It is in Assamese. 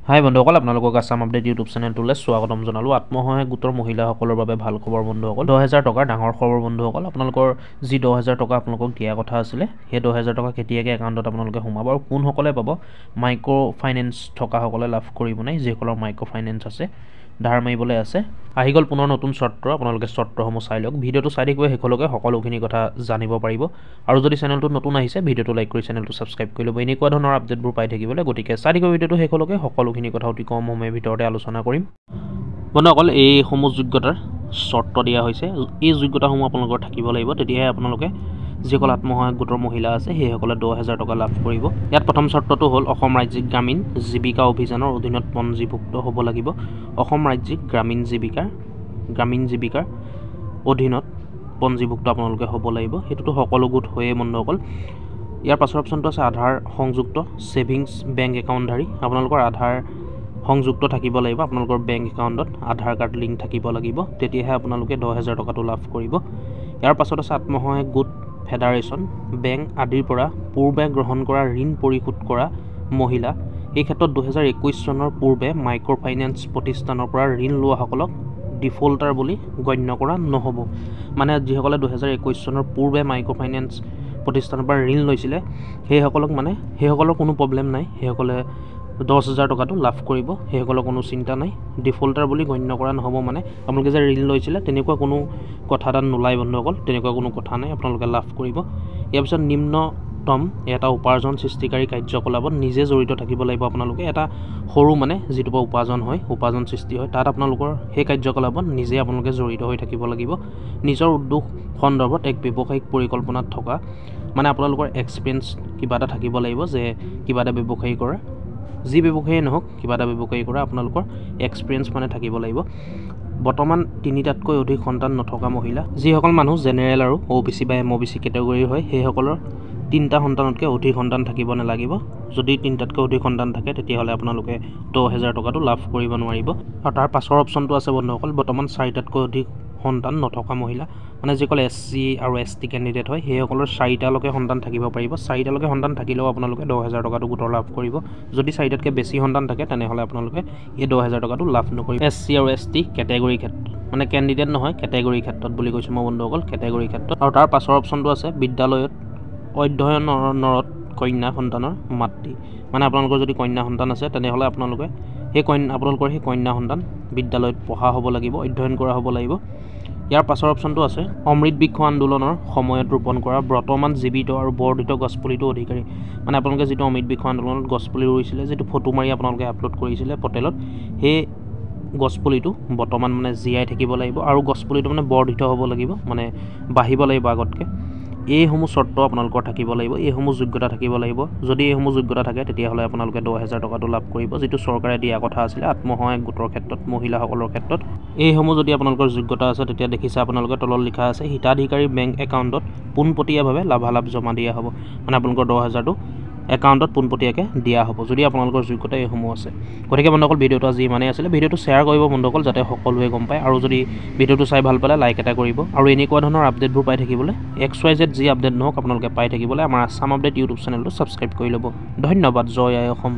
হাই বন্ধুসকল, আপোনালোকক আছাম আপডেট ইউটিউব চেনেলটোলৈ স্বাগতম জনালোঁ। আত্মসহায়ক গোটৰ মহিলাসকলৰ বাবে ভাল খবৰ বন্ধুসকল। 10,000 টকাৰ ডাঙৰ খবৰ বন্ধুসকল। আপোনালোকৰ যি 10,000 টকা আপোনালোকক দিয়া কথা আছিলে, সেই 10,000 টকা কেতিয়াকৈ একাউণ্টত আপোনালোকে সোমাব আৰু কোনসকলে পাব? মাইক্ৰ' ফাইনেন্স থকাসকলে লাভ কৰিব নাই, যিসকলৰ মাইক্ৰ' ফাইনেন্স আছে, ধাৰ মাৰিবলৈ আছে। আহি গ'ল পুনৰ নতুন চৰ্ত। আপোনালোকে চৰ্তসমূহ চাই লওক। ভিডিঅ'টো চাই থাকিব শেষলৈকে, সকলোখিনি কথা জানিব পাৰিব। আৰু যদি চেনেলটো নতুন আহিছে, ভিডিঅ'টো লাইক কৰি চেনেলটো ছাবস্ক্ৰাইব কৰি ল'ব এনেকুৱা ধৰণৰ আপডেটবোৰ পাই থাকিবলৈ। গতিকে চাই থাকিব ভিডিঅ'টো শেষলৈকে, সকলোখিনি কথা অতি কম সময়ৰ ভিতৰতে আলোচনা কৰিম। বন্ধুসকল, এইসমূহ যোগ্যতাৰ চৰ্ত দিয়া হৈছে। এই যোগ্যতাসমূহ আপোনালোকৰ থাকিব লাগিব, তেতিয়াহে আপোনালোকে যিসকল আত্মসহায়ক গোটৰ মহিলা আছে সেইসকলে 10,000 টকা লাভ কৰিব। ইয়াত প্ৰথম চৰ্তটো হ'ল অসম ৰাজ্যিক গ্ৰামীণ জীৱিকা অভিযানৰ অধীনত পঞ্জীভুক্ত হ'ব লাগিব। অসম ৰাজ্যিক গ্ৰামীণ জীৱিকাৰ অধীনত পঞ্জীভুক্ত আপোনালোকে হ'ব লাগিব। সেইটোতো সকলো গোট হৈয়ে বন্ধুসকল। ইয়াৰ পাছৰ অপশ্যনটো আছে আধাৰ সংযুক্ত ছেভিংছ বেংক একাউণ্টধাৰী। আপোনালোকৰ আধাৰ সংযুক্ত থাকিব লাগিব, আপোনালোকৰ বেংক একাউণ্টত আধাৰ কাৰ্ড লিংক থাকিব লাগিব, তেতিয়াহে আপোনালোকে 10,000 টকাটো লাভ কৰিব। ইয়াৰ পাছত আছে আত্মসহায়ক গোট ফেডাৰেশ্যন বেংক আদিৰ পৰা পূৰ্বে গ্ৰহণ কৰা ঋণ পৰিশোধ কৰা মহিলা। এই ক্ষেত্ৰত 2021 চনৰ পূৰ্বে মাইক্ৰ' ফাইনেন্স প্ৰতিষ্ঠানৰ পৰা ঋণ লোৱাসকলক ডিফল্টাৰ বুলি গণ্য কৰা নহ'ব। মানে যিসকলে 2021 চনৰ পূৰ্বে মাইক্ৰ' ফাইনেন্স প্ৰতিষ্ঠানৰ পৰা ঋণ লৈছিলে সেইসকলৰ কোনো প্ৰব্লেম নাই, সেইসকলে 10,000 টকাটো লাভ কৰিব, সেইসকলৰ কোনো চিন্তা নাই। ডিফল্টাৰ বুলি গণ্য কৰা নহ'ব, মানে আপোনালোকে যে ঋণ লৈছিলে তেনেকুৱা কোনো কথা তাত নোলায় বন্ধুসকল, তেনেকুৱা কোনো কথা নাই, আপোনালোকে লাভ কৰিব। ইয়াৰ পিছত নিম্নতম এটা উপাৰ্জন সৃষ্টিকাৰী কাৰ্যকলাপত নিজে জড়িত থাকিব লাগিব। আপোনালোকে এটা সৰু যিটোৰ পৰা উপাৰ্জন সৃষ্টি হয়, তাত আপোনালোকৰ সেই কাৰ্যকলাপত নিজে আপোনালোকে জড়িত হৈ থাকিব লাগিব। নিজৰ উদ্যোগ সন্দৰ্ভত এক ব্যৱসায়িক পৰিকল্পনাত থকা, আপোনালোকৰ এক্সপিৰিয়েঞ্চ কিবা এটা থাকিব লাগিব, যে কিবা এটা ব্যৱসায়ী কৰা, যি ব্যৱসায়ী নহওক কিবা এটা ব্যৱসায়ী কৰা, আপোনালোকৰ এক্সপিৰিয়েঞ্চ থাকিব লাগিব। বৰ্তমান 3টাতকৈ অধিক সন্তান নথকা মহিলা, যিসকল মানুহ জেনেৰেল আৰু OBC বা MOBC কেটেগৰীৰ হয়, সেইসকলৰ 3টা সন্তানতকৈ অধিক সন্তান থাকিব নালাগিব। যদি 3টাতকৈ অধিক সন্তান থাকে তেতিয়াহ'লে আপোনালোকে 10,000 টকাটো লাভ কৰিব নোৱাৰিব। আৰু তাৰ পাছৰ অপশ্যনটো আছে বন্ধুসকল, বৰ্তমান 4টাতকৈ অধিক সন্তান নথকা মহিলা, যিসকল SC আৰু ST কেণ্ডিডেট হয়, সেইসকলৰ 4টালৈকে সন্তান থাকিব পাৰিব। 4টালৈকে সন্তান থাকিলেও আপোনালোকে 10,000 টকাটো গোটৰ লাভ কৰিব। যদি 4টাতকৈ বেছি সন্তান থাকে তেনেহ'লে আপোনালোকে এই 10,000 টকাটো লাভ নকৰিব। SC আৰু ST কেটেগৰীৰ ক্ষেত্ৰত, কেণ্ডিডেট নহয়, কেটেগৰীৰ ক্ষেত্ৰত বুলি কৈছোঁ মই বন্ধুসকল, কেটেগৰীৰ ক্ষেত্ৰত। আৰু তাৰ পাছৰ অপশ্যনটো আছে বিদ্যালয়ত অধ্যয়নৰত কন্যা সন্তানৰ মাতৃ, আপোনালোকৰ যদি কন্যা সন্তান আছে তেনেহ'লে আপোনালোকৰ সেই কন্যা সন্তান বিদ্যালয়ত পঢ়া হ'ব লাগিব, অধ্যয়ন কৰা হ'ব লাগিব। ইয়াৰ পাছৰ অপশ্যনটো আছে অমৃত বৃক্ষ আন্দোলনৰ সময়ত ৰোপণ কৰা বৰ্তমান জীৱিত আৰু বৰ্ধিত গছপুলিটো অধিকাৰী। আপোনালোকে যিটো অমৃত বৃক্ষ আন্দোলনত গছপুলি ৰুইছিলে, যিটো ফটো মাৰি আপোনালোকে আপলোড কৰিছিলে পৰ্টেলত, সেই গছপুলিটো বৰ্তমান জীয়াই থাকিব লাগিব আৰু গছপুলিটো বৰ্ধিত হ'ব লাগিব, বাঢ়িব লাগিব আগতকৈ। এইসমূহ চৰ্ত আপোনালোকৰ থাকিব লাগিব, এইসমূহ যোগ্যতা থাকিব লাগিব। যদি এইসমূহ যোগ্যতা থাকে তেতিয়াহ'লে আপোনালোকে 10,000 টকাটো লাভ কৰিব, যিটো চৰকাৰে দিয়া কথা আছিলে আত্মসহায়ক গোটৰ ক্ষেত্ৰত, মহিলাসকলৰ ক্ষেত্ৰত। এইসমূহ যদি আপোনালোকৰ যোগ্যতা আছে তেতিয়া দেখিছে আপোনালোকে তলত লিখা আছে হিতাধিকাৰী বেংক একাউণ্টত পোনপটীয়াভাৱে লাভালাভ জমা দিয়া হ'ব। আপোনালোকৰ 10,000টো একাউণ্টত পোনপটীয়াকৈ দিয়া হ'ব যদি আপোনালোকৰ যোগ্যতা এইসমূহ আছে। গতিকে বন্ধুসকল, ভিডিঅ'টো আজি ইমানেই আছিলে। ভিডিঅ'টো শ্বেয়াৰ কৰিব বন্ধুসকল, যাতে সকলোৱে গম পায়। আৰু যদি ভিডিঅ'টো চাই ভাল পালে লাইক এটা কৰিব। আৰু এনেকুৱা ধৰণৰ আপডেটবোৰ পাই থাকিবলৈ, XYZ যি আপডেট নহওক আপোনালোকে পাই থাকিবলৈ আমাৰ আছাম আপডেট ইউটিউব চেনেলটো ছাবস্ক্ৰাইব কৰি ল'ব। ধন্যবাদ। জয় আই অসম।